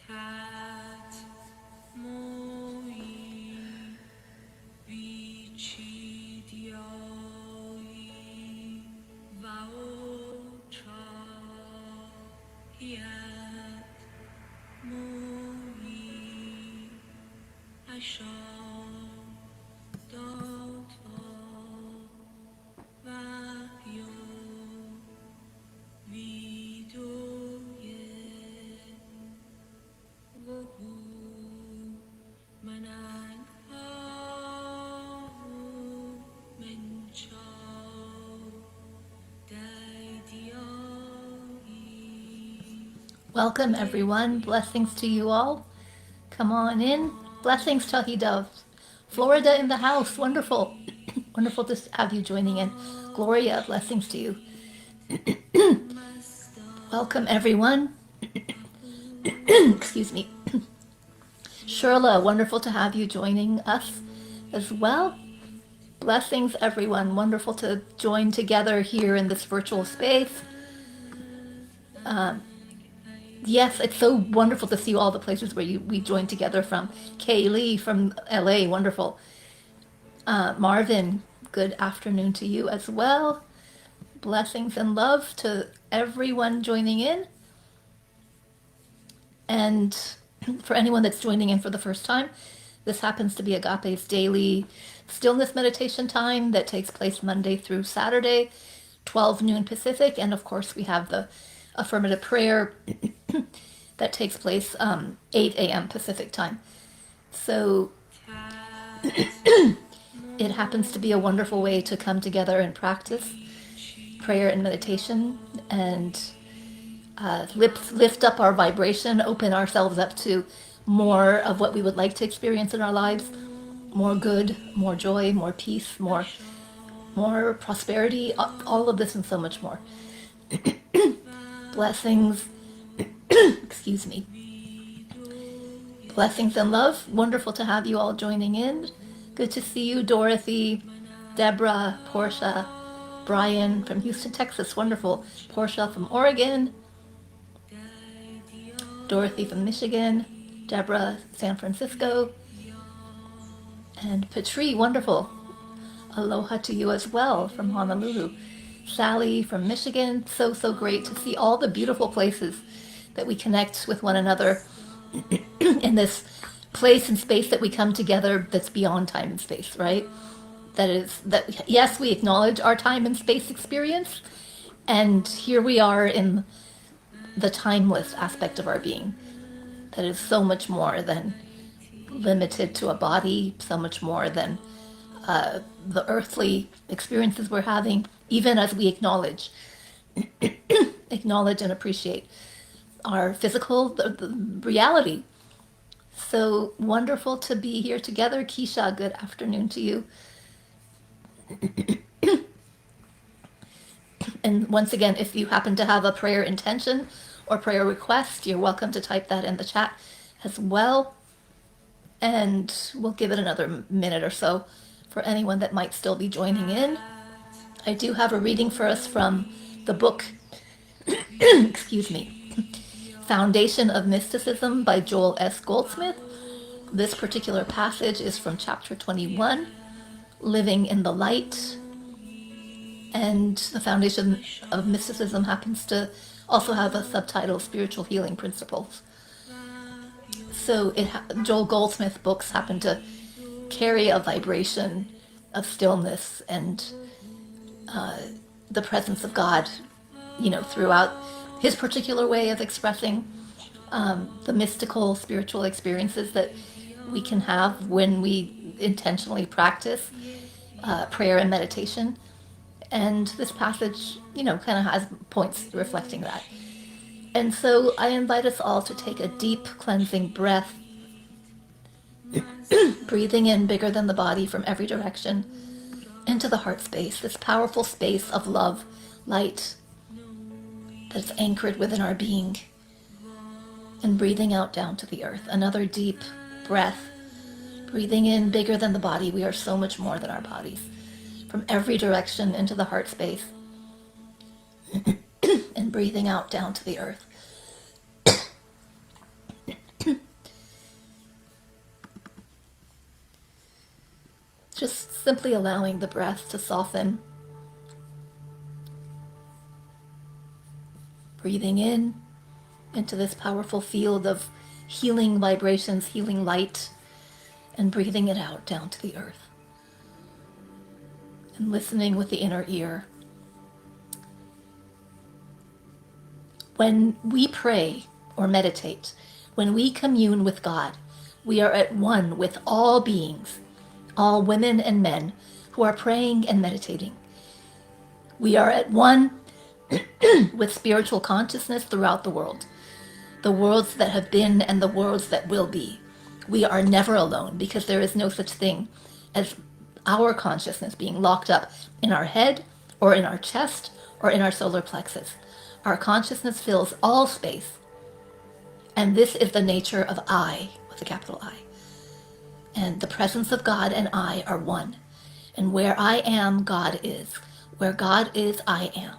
tat moi vichidioi vaotra yat moi asham doto vapyo vidoye vohu manan mencho Welcome everyone. Blessings to you all. Come on in. Blessings, Tahi Dove. Florida in the house. Wonderful. Wonderful to have you joining in. Gloria, blessings to you. Welcome everyone. Excuse me. Shirla, wonderful to have you joining us as well. Blessings everyone. Wonderful to join together here in this virtual space. Yes, it's so wonderful to see all the places where we joined together from. Kaylee from LA, wonderful. Marvin, good afternoon to you as well. Blessings and love to everyone joining in. And for anyone that's joining in for the first time, this happens to be Agape's daily stillness meditation time that takes place Monday through Saturday, 12 noon Pacific. And of course, we have the affirmative prayer that takes place 8 a.m. Pacific time. So it happens to be a wonderful way to come together and practice prayer and meditation and lift up our vibration, open ourselves up to more of what we would like to experience in our lives, more good, more joy, more peace, more prosperity, all of this and so much more. Blessings, excuse me. Blessings and love. Wonderful to have you all joining in. Good to see you, Dorothy, Deborah, Portia, Brian from Houston, Texas. Wonderful. Portia from Oregon. Dorothy from Michigan. Deborah, San Francisco. And Patri, wonderful. Aloha to you as well from Honolulu. Sally from Michigan. So great to see all the beautiful places that we connect with one another in this place and space that we come together that's beyond time and space, right? Yes, we acknowledge our time and space experience, and here we are in the timeless aspect of our being that is so much more than limited to a body, so much more than the earthly experiences we're having, even as we acknowledge and appreciate our physical the reality. So wonderful to be here together. Keisha, good afternoon to you. And once again, if you happen to have a prayer intention or prayer request, you're welcome to type that in the chat as well. And we'll give it another minute or so for anyone that might still be joining in. I do have a reading for us from the book, excuse me, Foundation of Mysticism by Joel S. Goldsmith. This particular passage is from chapter 21, Living in the Light. And the Foundation of Mysticism happens to also have a subtitle, Spiritual Healing Principles. So Joel Goldsmith books happen to carry a vibration of stillness and the presence of God, throughout his particular way of expressing the mystical spiritual experiences that we can have when we intentionally practice prayer and meditation. And this passage, kind of has points reflecting that. And so I invite us all to take a deep cleansing breath, breathing in bigger than the body from every direction into the heart space, this powerful space of love, light, that's anchored within our being, and breathing out down to the earth. Another deep breath, breathing in bigger than the body. We are so much more than our bodies. From every direction into the heart space, and breathing out down to the earth. Just simply allowing the breath to soften. Breathing in into this powerful field of healing vibrations, healing light, and breathing it out down to the earth. And listening with the inner ear. When we pray or meditate, when we commune with God, we are at one with all beings, all women and men who are praying and meditating. We are at one with spiritual consciousness throughout the worlds that have been and the worlds that will be. We are never alone because there is no such thing as our consciousness being locked up in our head or in our chest or in our solar plexus. Our consciousness fills all space. And this is the nature of I, with a capital I. And the presence of God and I are one. And where I am, God is. Where God is, I am.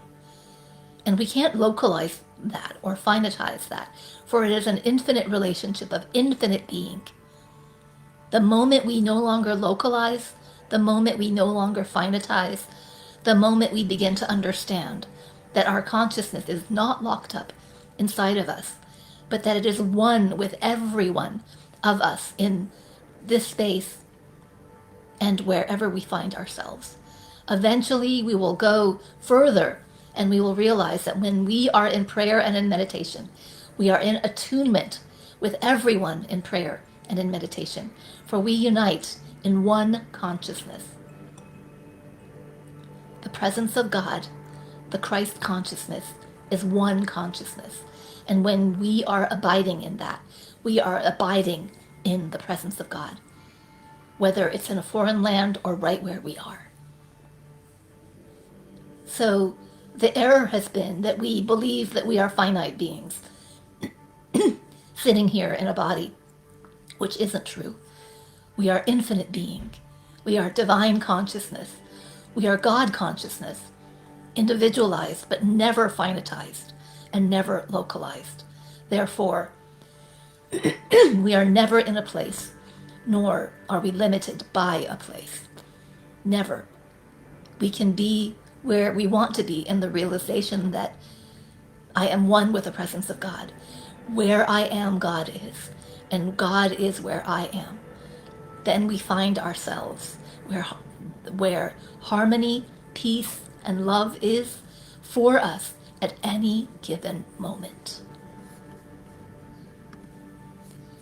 And we can't localize that or finitize that, for it is an infinite relationship of infinite being. The moment we no longer localize, the moment we no longer finitize, the moment we begin to understand that our consciousness is not locked up inside of us, but that it is one with every one of us in this space and wherever we find ourselves. Eventually, we will go further and we will realize that when we are in prayer and in meditation, we are in attunement with everyone in prayer and in meditation, for we unite in one consciousness. The presence of God, the Christ consciousness, is one consciousness. And when we are abiding in that, we are abiding in the presence of God, whether it's in a foreign land or right where we are. So the error has been that we believe that we are finite beings sitting here in a body, which isn't true. We are infinite being. We are divine consciousness. We are God consciousness, individualized but never finitized and never localized. Therefore, we are never in a place, nor are we limited by a place. Never. We can be where we want to be in the realization that I am one with the presence of God. Where I am, God is, and God is where I am. Then we find ourselves where harmony, peace, and love is for us at any given moment.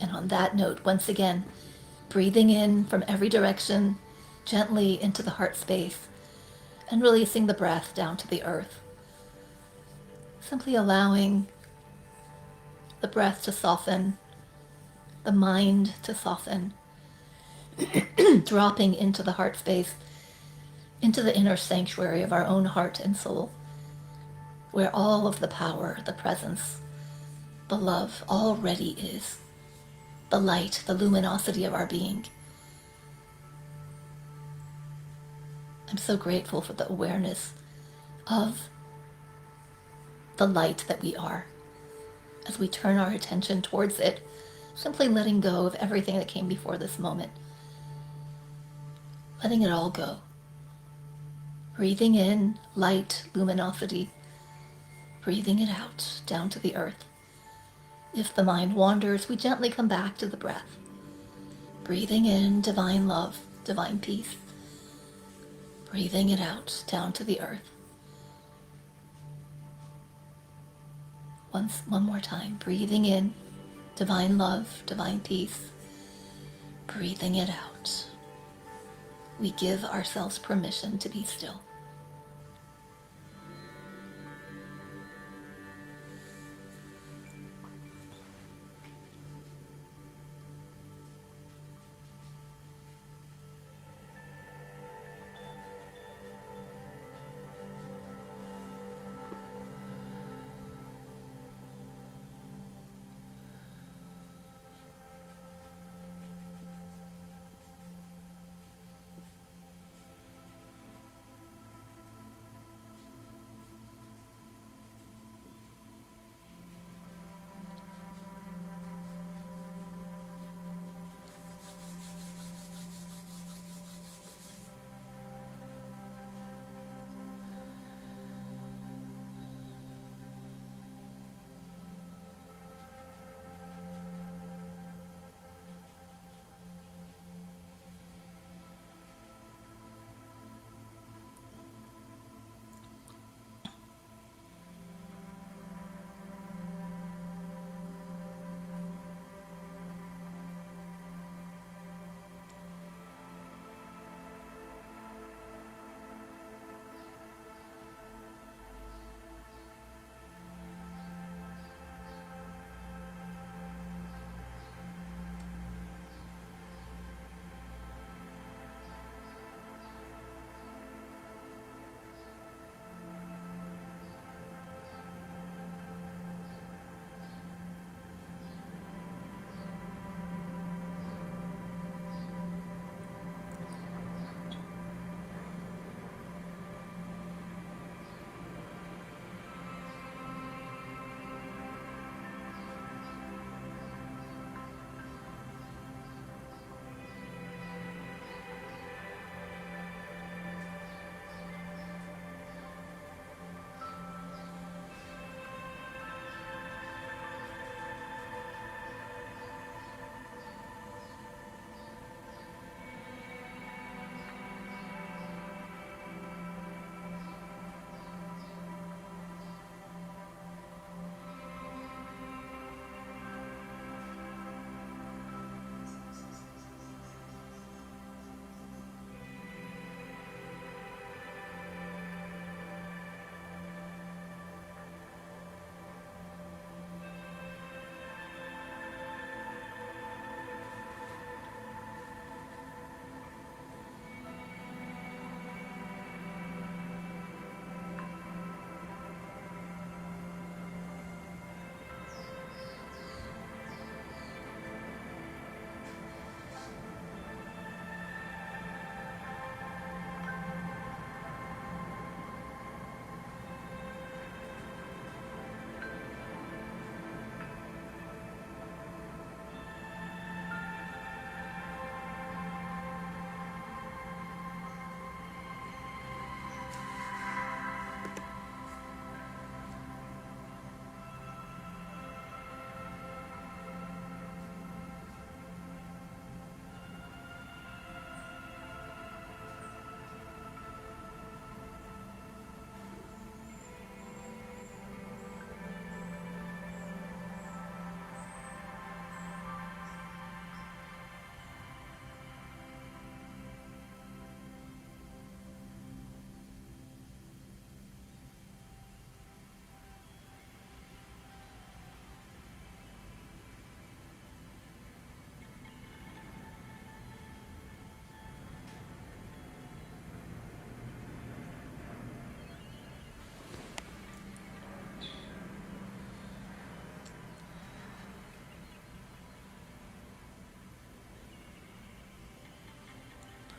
And on that note, once again, breathing in from every direction, gently into the heart space, and releasing the breath down to the earth. Simply allowing the breath to soften, the mind to soften, dropping into the heart space, into the inner sanctuary of our own heart and soul, where all of the power, the presence, the love already is, the light, the luminosity of our being. I'm so grateful for the awareness of the light that we are as we turn our attention towards it, simply letting go of everything that came before this moment. Letting it all go. Breathing in light, luminosity. Breathing it out down to the earth. If the mind wanders, we gently come back to the breath. Breathing in divine love, divine peace. Breathing it out down to the earth. One more time. Breathing in divine love, divine peace. Breathing it out. We give ourselves permission to be still.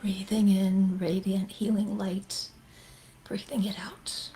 Breathing in radiant healing light, breathing it out.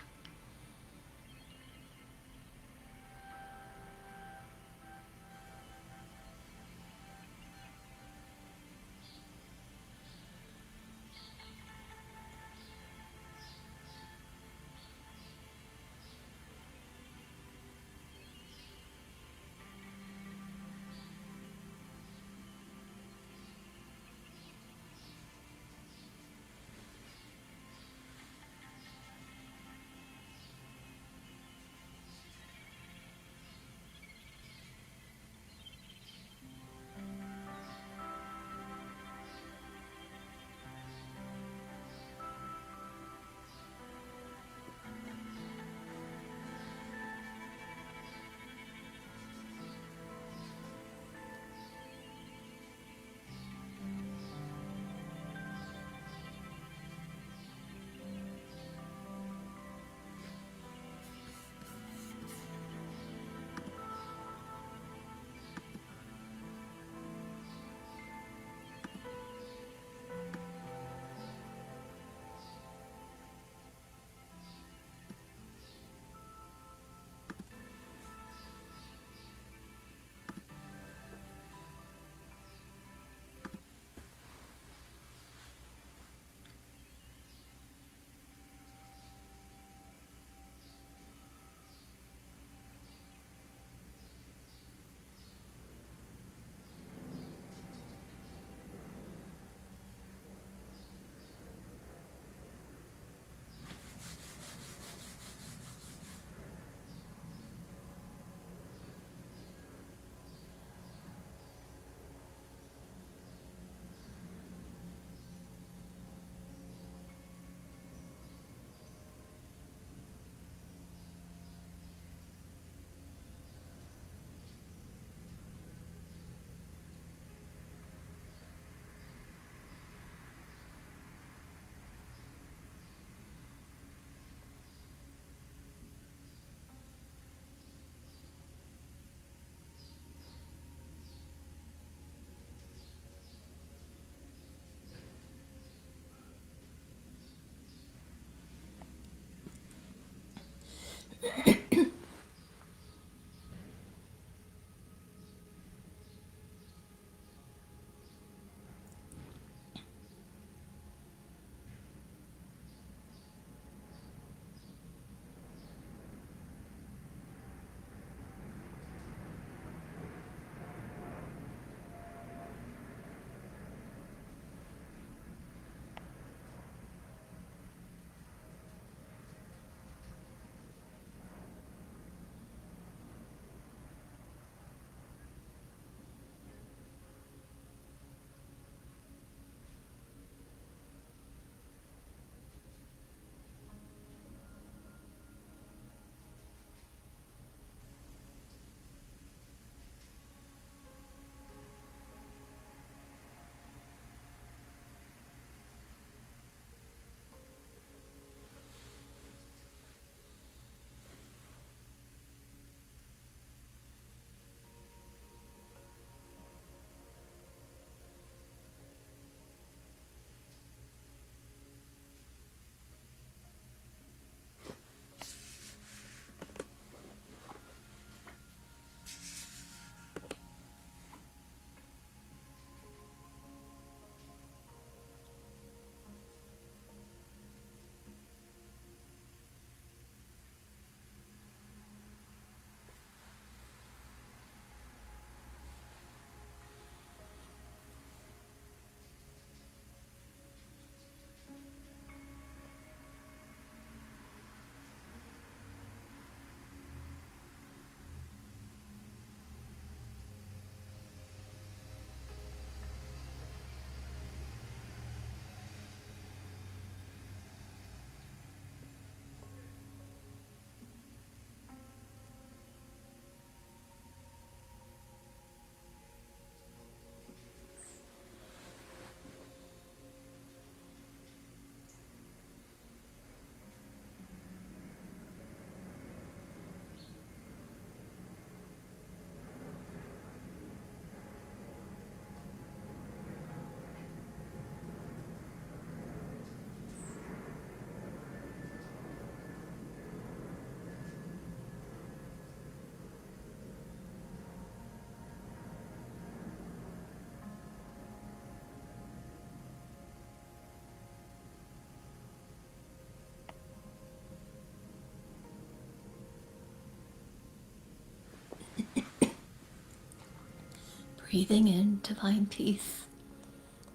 Breathing in divine peace,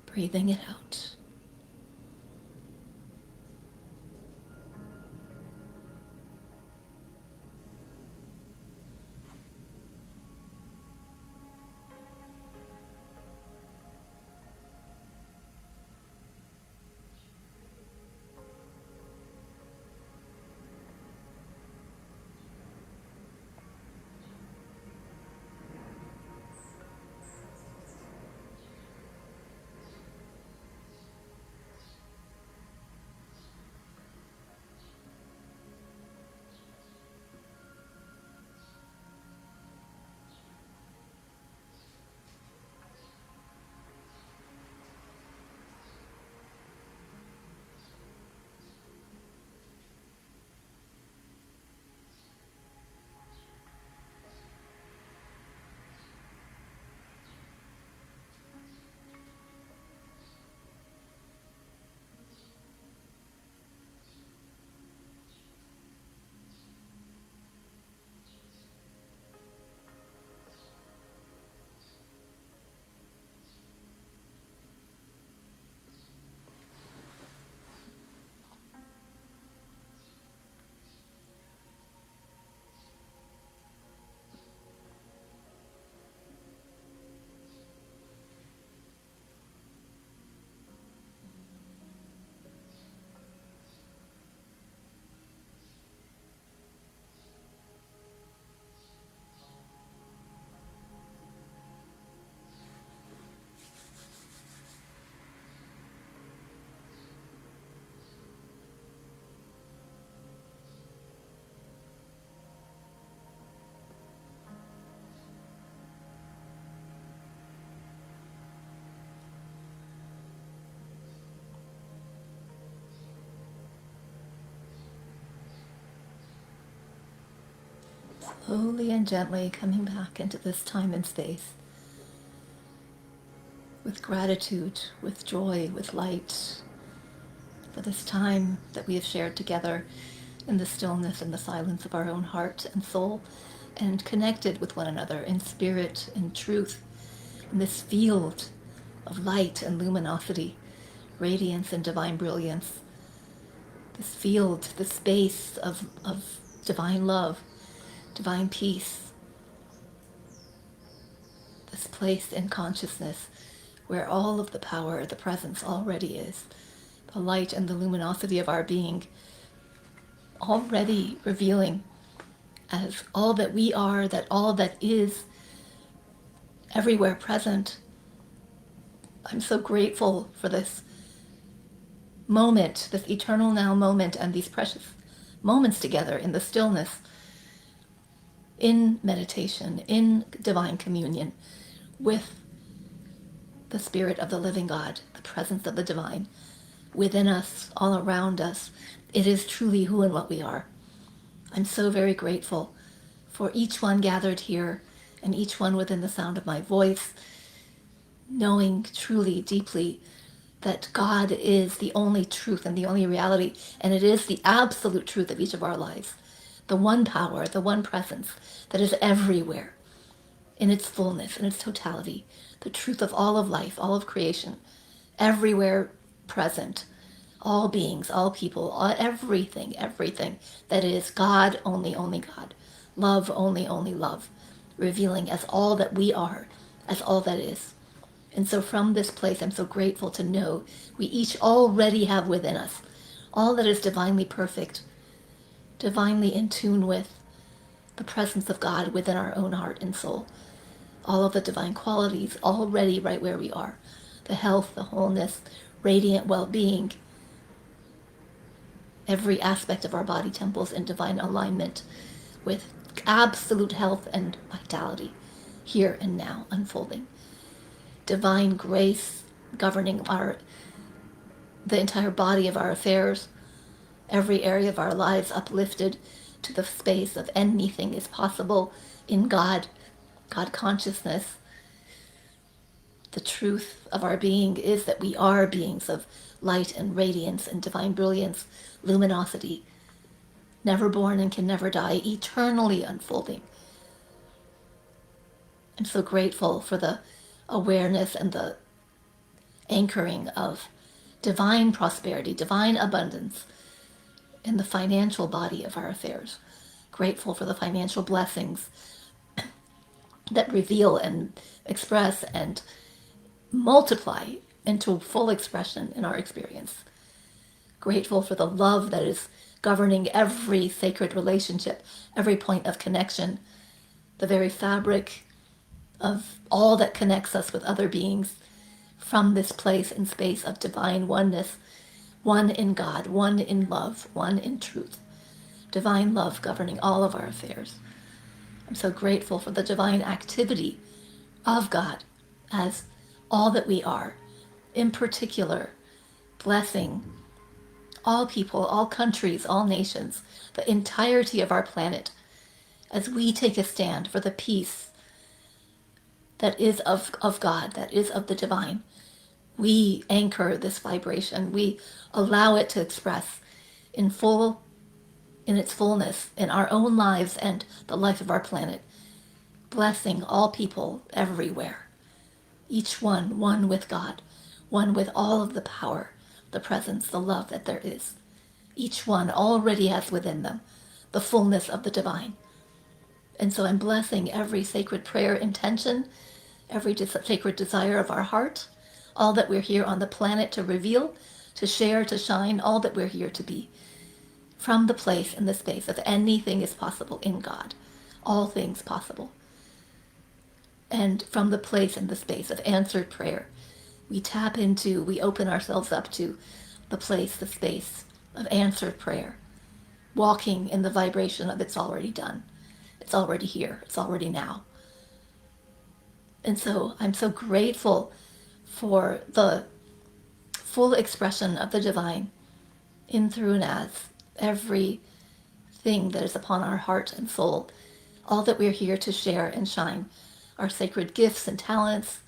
breathing it out. Slowly and gently coming back into this time and space with gratitude, with joy, with light for this time that we have shared together in the stillness and the silence of our own heart and soul, and connected with one another in spirit and truth in this field of light and luminosity, radiance and divine brilliance, this field, this space of divine love, divine peace, this place in consciousness where all of the power, the presence already is, the light and the luminosity of our being already revealing as all that we are, that all that is everywhere present. I'm so grateful for this moment, this eternal now moment, and these precious moments together in the stillness, in meditation, in divine communion with the Spirit of the living God, the presence of the divine within us, all around us. It is truly who and what we are. I'm so very grateful for each one gathered here and each one within the sound of my voice, knowing truly, deeply that God is the only truth and the only reality, and it is the absolute truth of each of our lives. The one power, the one presence that is everywhere in its fullness, in its totality, the truth of all of life, all of creation, everywhere present, all beings, all people, everything that is God, only God, love, only love, revealing as all that we are, as all that is. And so from this place, I'm so grateful to know we each already have within us all that is divinely perfect, divinely in tune with the presence of God within our own heart and soul. All of the divine qualities already right where we are. The health, the wholeness, radiant well-being, every aspect of our body temples in divine alignment with absolute health and vitality here and now unfolding. Divine grace governing the entire body of our affairs, every area of our lives uplifted to the space of anything is possible in God, God consciousness. The truth of our being is that we are beings of light and radiance and divine brilliance, luminosity, never born and can never die, eternally unfolding. I'm so grateful for the awareness and the anchoring of divine prosperity, divine abundance in the financial body of our affairs. Grateful for the financial blessings that reveal and express and multiply into full expression in our experience. Grateful for the love that is governing every sacred relationship, every point of connection, the very fabric of all that connects us with other beings from this place and space of divine oneness, one in God, one in love, one in truth. Divine love governing all of our affairs. I'm so grateful for the divine activity of God as all that we are, in particular, blessing all people, all countries, all nations, the entirety of our planet, as we take a stand for the peace that is of God, that is of the divine. We anchor this vibration. We allow it to express in its fullness in our own lives and the life of our planet, blessing all people everywhere. Each one with God, one with all of the power, the presence, the love that there is. Each one already has within them the fullness of the divine. And so I'm blessing every sacred prayer intention, every sacred desire of our heart, all that we're here on the planet to reveal, to share, to shine, all that we're here to be. From the place and the space of anything is possible in God, all things possible. And from the place and the space of answered prayer, we open ourselves up to the place, the space of answered prayer, walking in the vibration of it's already done. It's already here. It's already now. And so I'm so grateful for the full expression of the divine in, through, and as everything that is upon our heart and soul, all that we're here to share and shine, our sacred gifts and talents,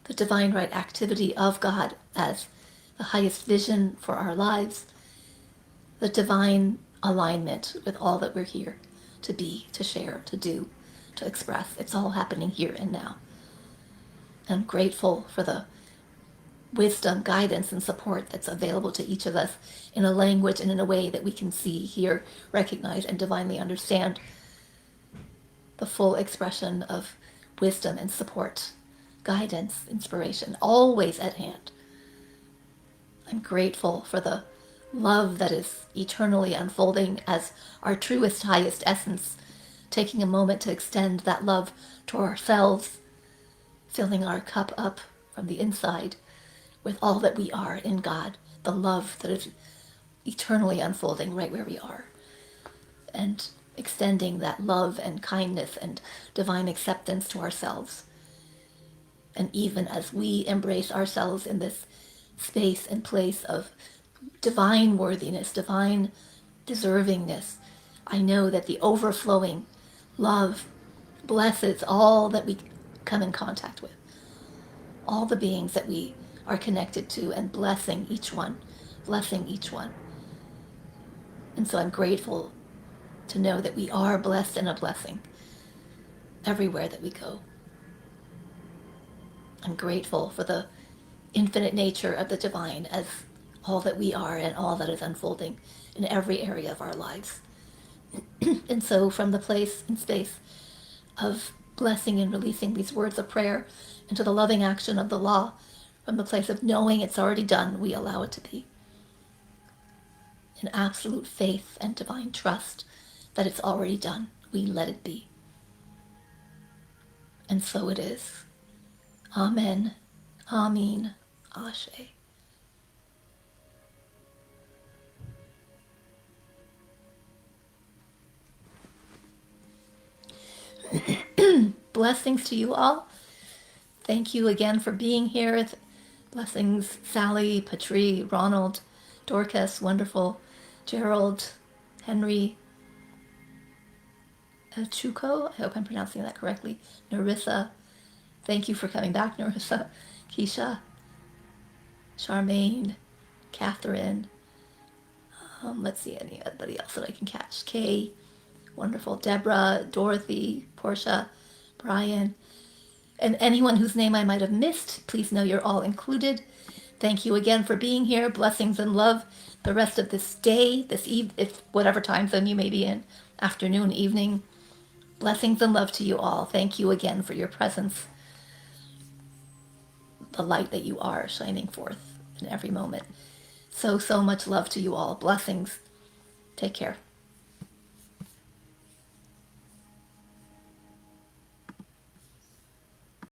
the divine right activity of God as the highest vision for our lives, the divine alignment with all that we're here to be, to share, to do, to express. It's all happening here and now. I'm grateful for the wisdom, guidance, and support that's available to each of us in a language and in a way that we can see, hear, recognize, and divinely understand the full expression of wisdom and support, guidance, inspiration, always at hand. I'm grateful for the love that is eternally unfolding as our truest, highest essence, taking a moment to extend that love to ourselves, filling our cup up from the inside with all that we are in God, the love that is eternally unfolding right where we are, and extending that love and kindness and divine acceptance to ourselves. And even as we embrace ourselves in this space and place of divine worthiness, divine deservingness, I know that the overflowing love blesses all that we come in contact with, all the beings that we are connected to, and blessing each one, blessing each one. And so I'm grateful to know that we are blessed and a blessing everywhere that we go. I'm grateful for the infinite nature of the divine as all that we are and all that is unfolding in every area of our lives. And so from the place and space of blessing and releasing these words of prayer into the loving action of the law, from the place of knowing it's already done, we allow it to be. In absolute faith and divine trust that it's already done, we let it be. And so it is. Amen. Amen. Ashe. Blessings to you all. Thank you again for being here. Blessings, Sally, Patri, Ronald, Dorcas, wonderful, Gerald, Henry, Chuko, I hope I'm pronouncing that correctly, Narissa, thank you for coming back, Narissa, Keisha, Charmaine, Catherine, let's see, anybody else that I can catch, Kay, wonderful, Deborah, Dorothy, Portia, Brian, And anyone whose name I might have missed, please know you're all included. Thank you again for being here. Blessings and love the rest of this day, this eve, if whatever time zone you may be in, afternoon, evening. Blessings and love to you all. Thank you again for your presence, the light that you are shining forth in every moment. So much love to you all. Blessings. Take care.